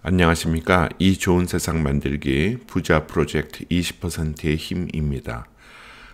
안녕하십니까. 이 좋은 세상 만들기 부자 프로젝트 20%의 힘입니다.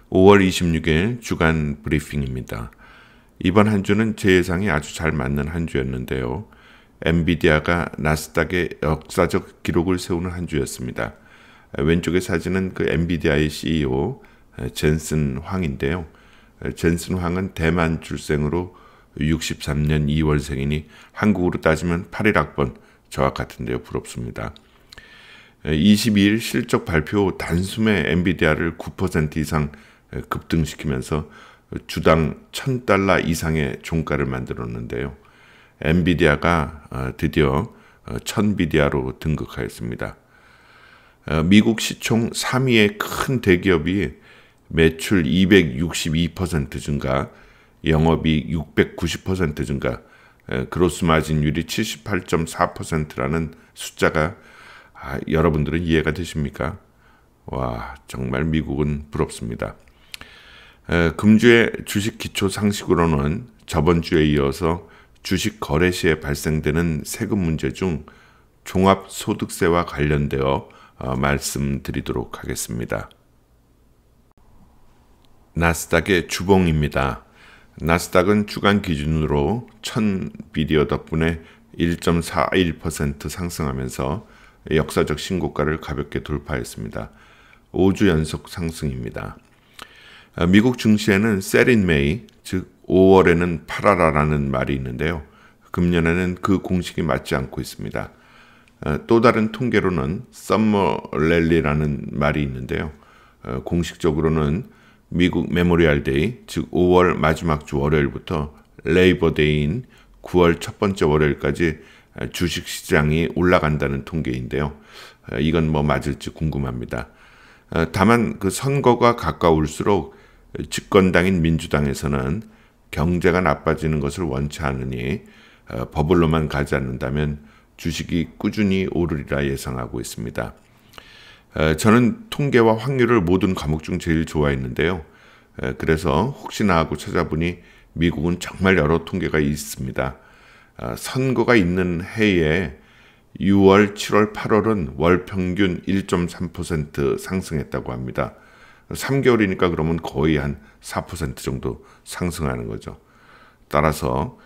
5월 26일 주간 브리핑입니다. 이번 한 주는 제 예상이 아주 잘 맞는 한 주였는데요. 엔비디아가 나스닥의 역사적 기록을 세우는 한 주였습니다. 왼쪽의 사진은 그 엔비디아의 CEO 젠슨 황인데요. 젠슨 황은 대만 출생으로 63년 2월생이니 한국으로 따지면 8일 학번, 저와 같은데요. 부럽습니다. 22일 실적 발표 단숨에 엔비디아를 9% 이상 급등시키면서 주당 $1,000 이상의 종가를 만들었는데요. 엔비디아가 드디어 1000비디아로 등극하였습니다. 미국 시총 3위의 큰 대기업이 매출 262% 증가, 영업이익 690% 증가, 그로스 마진율이 78.4%라는 숫자가 여러분들은 이해가 되십니까? 와, 정말 미국은 부럽습니다. 금주의 주식 기초 상식으로는 저번 주에 이어서 주식 거래 시에 발생되는 세금 문제 중 종합소득세와 관련되어 말씀드리도록 하겠습니다. 나스닥의 주봉입니다. 나스닥은 주간 기준으로 1000비디오 덕분에 1.41% 상승하면서 역사적 신고가를 가볍게 돌파했습니다. 5주 연속 상승입니다. 미국 증시에는 Sell in May, 즉 5월에는 팔아라라는 말이 있는데요. 금년에는 그 공식이 맞지 않고 있습니다. 또 다른 통계로는 Summer Rally라는 말이 있는데요. 공식적으로는 미국 메모리얼 데이, 즉 5월 마지막 주 월요일부터 레이버 데이인 9월 첫 번째 월요일까지 주식시장이 올라간다는 통계인데요. 이건 뭐 맞을지 궁금합니다. 다만 그 선거가 가까울수록 집권당인 민주당에서는 경제가 나빠지는 것을 원치 않으니 버블로만 가지 않는다면 주식이 꾸준히 오르리라 예상하고 있습니다. 저는 통계와 확률을 모든 과목 중 제일 좋아했는데요. 그래서 혹시나 하고 찾아보니 미국은 정말 여러 통계가 있습니다. 선거가 있는 해에 6월, 7월, 8월은 월 평균 1.3% 상승했다고 합니다. 3개월이니까 그러면 거의 한 4% 정도 상승하는 거죠. 따라서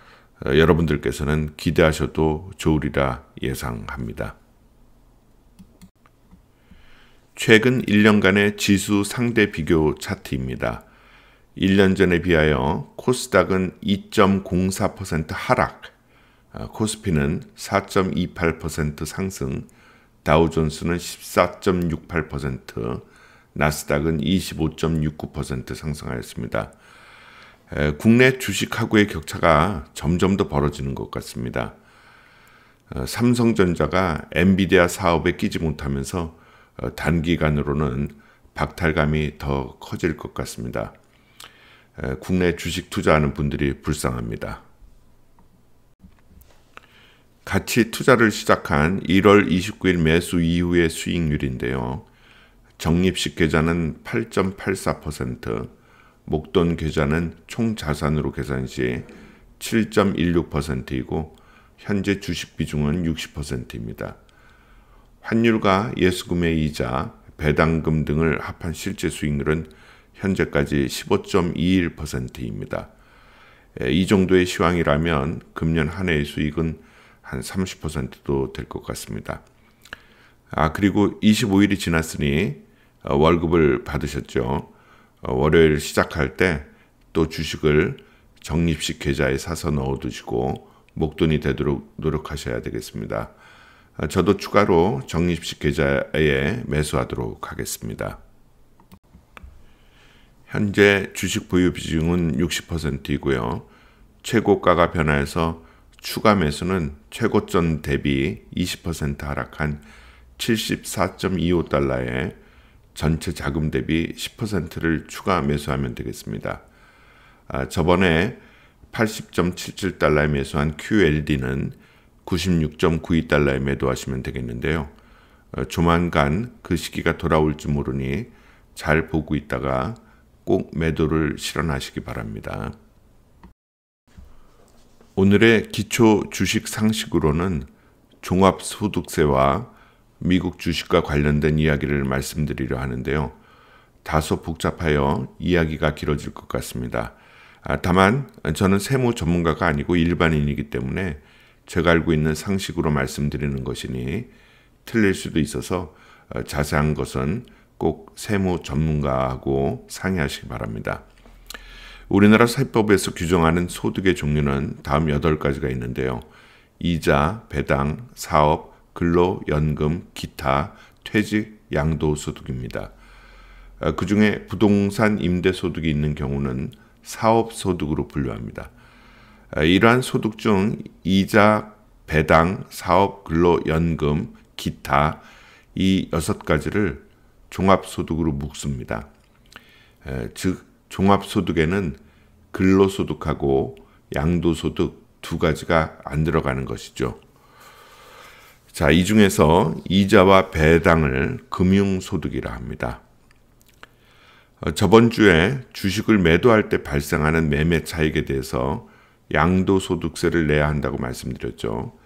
여러분들께서는 기대하셔도 좋으리라 예상합니다. 최근 1년간의 지수 상대 비교 차트입니다. 1년 전에 비하여 코스닥은 2.04% 하락, 코스피는 4.28% 상승, 다우존스는 14.68%, 나스닥은 25.69% 상승하였습니다. 국내 주식하고의 격차가 점점 더 벌어지는 것 같습니다. 삼성전자가 엔비디아 사업에 끼지 못하면서 단기간으로는 박탈감이 더 커질 것 같습니다. 국내 주식 투자하는 분들이 불쌍합니다. 같이 투자를 시작한 1월 29일 매수 이후의 수익률인데요. 적립식 계좌는 8.84%, 목돈 계좌는 총 자산으로 계산 시 7.16%이고 현재 주식 비중은 60%입니다. 환율과 예수금의 이자, 배당금 등을 합한 실제 수익률은 현재까지 15.21%입니다. 이 정도의 시황이라면 금년 한 해의 수익은 한 30%도 될 것 같습니다. 그리고 25일이 지났으니 월급을 받으셨죠. 월요일 시작할 때 또 주식을 적립식 계좌에 사서 넣어두시고 목돈이 되도록 노력하셔야 되겠습니다. 저도 추가로 적립식 계좌에 매수하도록 하겠습니다. 현재 주식 보유 비중은 60%이고요. 최고가가 변화해서 추가 매수는 최고점 대비 20% 하락한 74.25달러에 전체 자금 대비 10%를 추가 매수하면 되겠습니다. 저번에 80.77달러에 매수한 QLD는 96.92달러에 매도하시면 되겠는데요. 조만간 그 시기가 돌아올지 모르니 잘 보고 있다가 꼭 매도를 실현하시기 바랍니다. 오늘의 기초 주식 상식으로는 종합소득세와 미국 주식과 관련된 이야기를 말씀드리려 하는데요. 다소 복잡하여 이야기가 길어질 것 같습니다. 다만 저는 세무 전문가가 아니고 일반인이기 때문에 제가 알고 있는 상식으로 말씀드리는 것이니 틀릴 수도 있어서 자세한 것은 꼭 세무 전문가하고 상의하시기 바랍니다. 우리나라 세법에서 규정하는 소득의 종류는 다음 8가지가 있는데요. 이자, 배당, 사업, 근로, 연금, 기타, 퇴직, 양도소득입니다. 그 중에 부동산 임대소득이 있는 경우는 사업소득으로 분류합니다. 이러한 소득 중 이자, 배당, 사업, 근로, 연금, 기타 이 6가지를 종합소득으로 묶습니다. 즉 종합소득에는 근로소득하고 양도소득 2가지가 안 들어가는 것이죠. 자, 이 중에서 이자와 배당을 금융소득이라 합니다. 저번 주에 주식을 매도할 때 발생하는 매매 차익에 대해서 양도소득세를 내야 한다고 말씀드렸죠.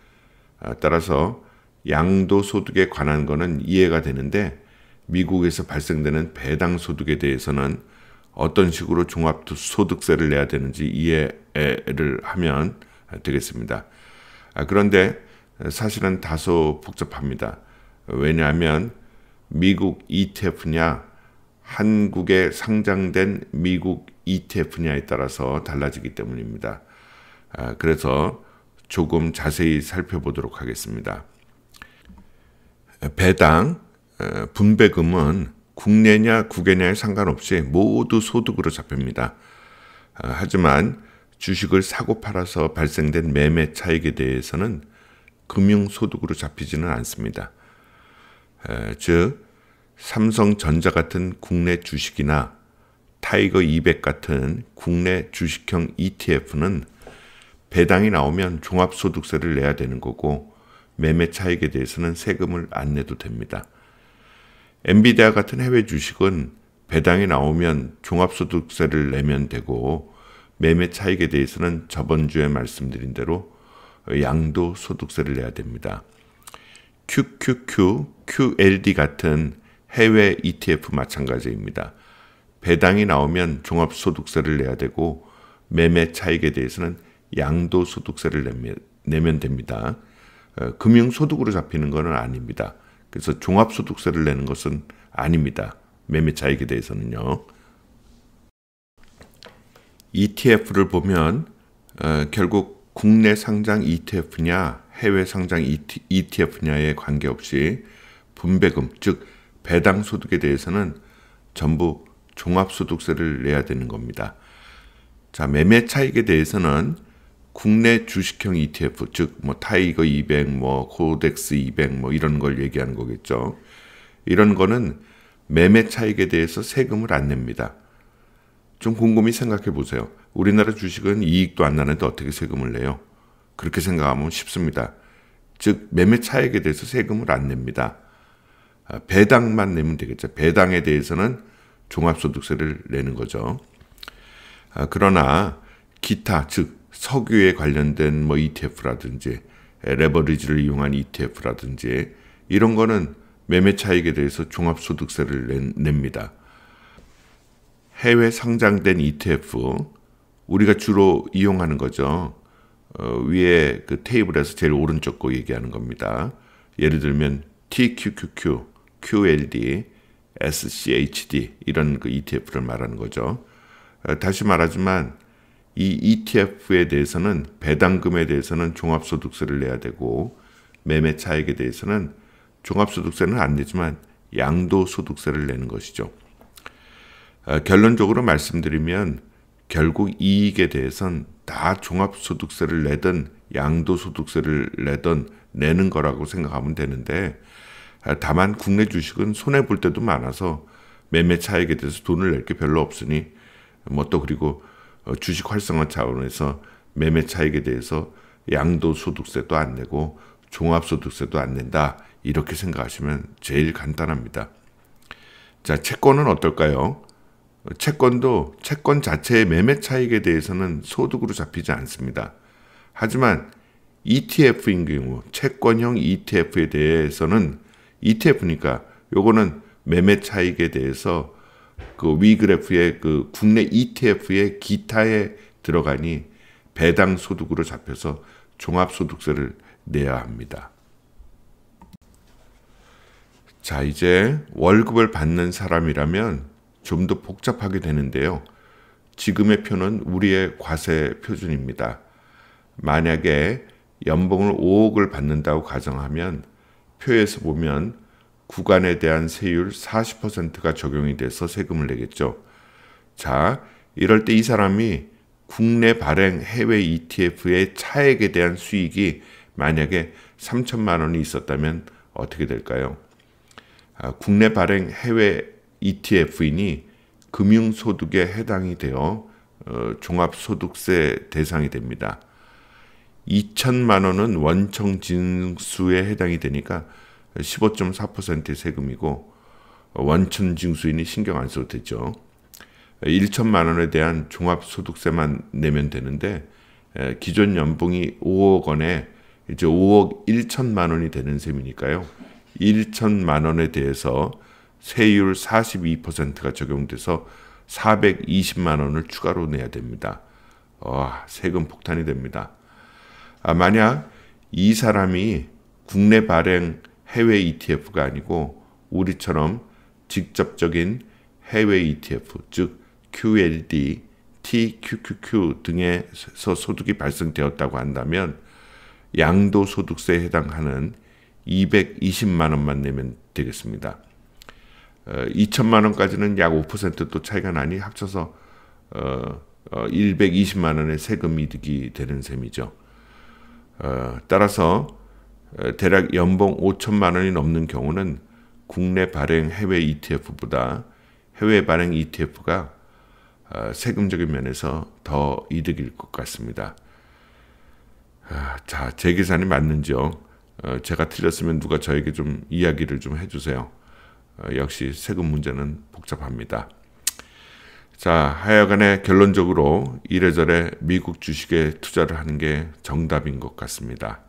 따라서 양도소득에 관한 것은 이해가 되는데 미국에서 발생되는 배당소득에 대해서는 어떤 식으로 종합소득세를 내야 되는지 이해를 하면 되겠습니다. 그런데 사실은 다소 복잡합니다. 왜냐하면 미국 ETF냐 한국에 상장된 미국 ETF냐에 따라서 달라지기 때문입니다. 그래서 조금 자세히 살펴보도록 하겠습니다. 배당, 분배금은 국내냐 국외냐에 상관없이 모두 소득으로 잡힙니다. 하지만 주식을 사고 팔아서 발생된 매매 차익에 대해서는 금융소득으로 잡히지는 않습니다. 즉 삼성전자 같은 국내 주식이나 타이거 200 같은 국내 주식형 ETF는 배당이 나오면 종합소득세를 내야 되는 거고 매매 차익에 대해서는 세금을 안 내도 됩니다. 엔비디아 같은 해외 주식은 배당이 나오면 종합소득세를 내면 되고 매매 차익에 대해서는 저번 주에 말씀드린 대로 양도소득세를 내야 됩니다. QQQ, QLD 같은 해외 ETF 마찬가지입니다. 배당이 나오면 종합소득세를 내야 되고 매매 차익에 대해서는 양도소득세를 내면 됩니다. 금융소득으로 잡히는 것은 아닙니다. 그래서 종합소득세를 내는 것은 아닙니다. 매매 차익에 대해서는요. ETF를 보면 결국 국내 상장 ETF냐 해외 상장 ETF냐에 관계없이 분배금, 즉 배당 소득에 대해서는 전부 종합소득세를 내야 되는 겁니다. 자, 매매 차익에 대해서는 국내 주식형 ETF, 즉 타이거 200, 코덱스 200 이런 걸 얘기하는 거겠죠. 이런 거는 매매 차익에 대해서 세금을 안 냅니다. 좀 곰곰이 생각해 보세요. 우리나라 주식은 이익도 안 나는데 어떻게 세금을 내요? 그렇게 생각하면 쉽습니다. 즉 매매 차익에 대해서 세금을 안 냅니다. 배당만 내면 되겠죠. 배당에 대해서는 종합소득세를 내는 거죠. 그러나 기타, 즉 석유에 관련된 ETF라든지 레버리지를 이용한 ETF라든지 이런 거는 매매 차익에 대해서 종합소득세를 냅니다. 해외 상장된 ETF, 우리가 주로 이용하는 거죠. 위에 그 테이블에서 제일 오른쪽 거 얘기하는 겁니다. 예를 들면 TQQQ, QLD, SCHD 이런 그 ETF를 말하는 거죠. 다시 말하지만 이 ETF에 대해서는 배당금에 대해서는 종합소득세를 내야 되고 매매 차익에 대해서는 종합소득세는 안 내지만 양도소득세를 내는 것이죠. 결론적으로 말씀드리면 결국 이익에 대해서는 다 종합소득세를 내든 양도소득세를 내든 내는 거라고 생각하면 되는데 다만 국내 주식은 손해볼 때도 많아서 매매 차익에 대해서 돈을 낼 게 별로 없으니 또 그리고 주식 활성화 차원에서 매매 차익에 대해서 양도소득세도 안 내고 종합소득세도 안 낸다 이렇게 생각하시면 제일 간단합니다. 자, 채권은 어떨까요? 채권도 채권 자체의 매매 차익에 대해서는 소득으로 잡히지 않습니다. 하지만 ETF인 경우, 채권형 ETF에 대해서는 ETF니까 요거는 매매 차익에 대해서 그 위 그래프의 그 국내 ETF의 기타에 들어가니 배당 소득으로 잡혀서 종합소득세를 내야 합니다. 자, 이제 월급을 받는 사람이라면 좀 더 복잡하게 되는데요. 지금의 표는 우리의 과세 표준입니다. 만약에 연봉을 5억을 받는다고 가정하면 표에서 보면 구간에 대한 세율 40%가 적용이 돼서 세금을 내겠죠. 자, 이럴 때 이 사람이 국내 발행 해외 ETF의 차액에 대한 수익이 만약에 3천만 원이 있었다면 어떻게 될까요? 국내 발행 해외 ETF이니 금융소득에 해당이 되어 종합소득세 대상이 됩니다. 2천만 원은 원청징수에 해당이 되니까 15.4%의 세금이고 원천징수인이 신경 안 써도 되죠. 1천만 원에 대한 종합소득세만 내면 되는데 기존 연봉이 5억 원에 이제 5억 1천만 원이 되는 셈이니까요. 1천만 원에 대해서 세율 42%가 적용돼서 420만 원을 추가로 내야 됩니다. 세금 폭탄이 됩니다. 만약 이 사람이 국내 발행 해외 ETF가 아니고 우리처럼 직접적인 해외 ETF, 즉 QLD, TQQQ 등에서 소득이 발생되었다고 한다면 양도소득세에 해당하는 220만 원만 내면 되겠습니다. 2천만 원까지는 약 5%도 차이가 나니 합쳐서 120만 원의 세금 이득이 되는 셈이죠. 따라서 대략 연봉 5천만 원이 넘는 경우는 국내 발행 해외 ETF보다 해외 발행 ETF가 세금적인 면에서 더 이득일 것 같습니다. 자, 제 계산이 맞는지요? 제가 틀렸으면 누가 저에게 좀 이야기를 좀 해주세요. 역시 세금 문제는 복잡합니다. 자, 하여간에 결론적으로 이래저래 미국 주식에 투자를 하는 게 정답인 것 같습니다.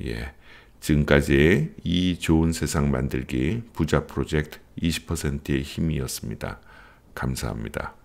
예, 지금까지 이 좋은 세상 만들기 부자 프로젝트 20%의 힘이었습니다. 감사합니다.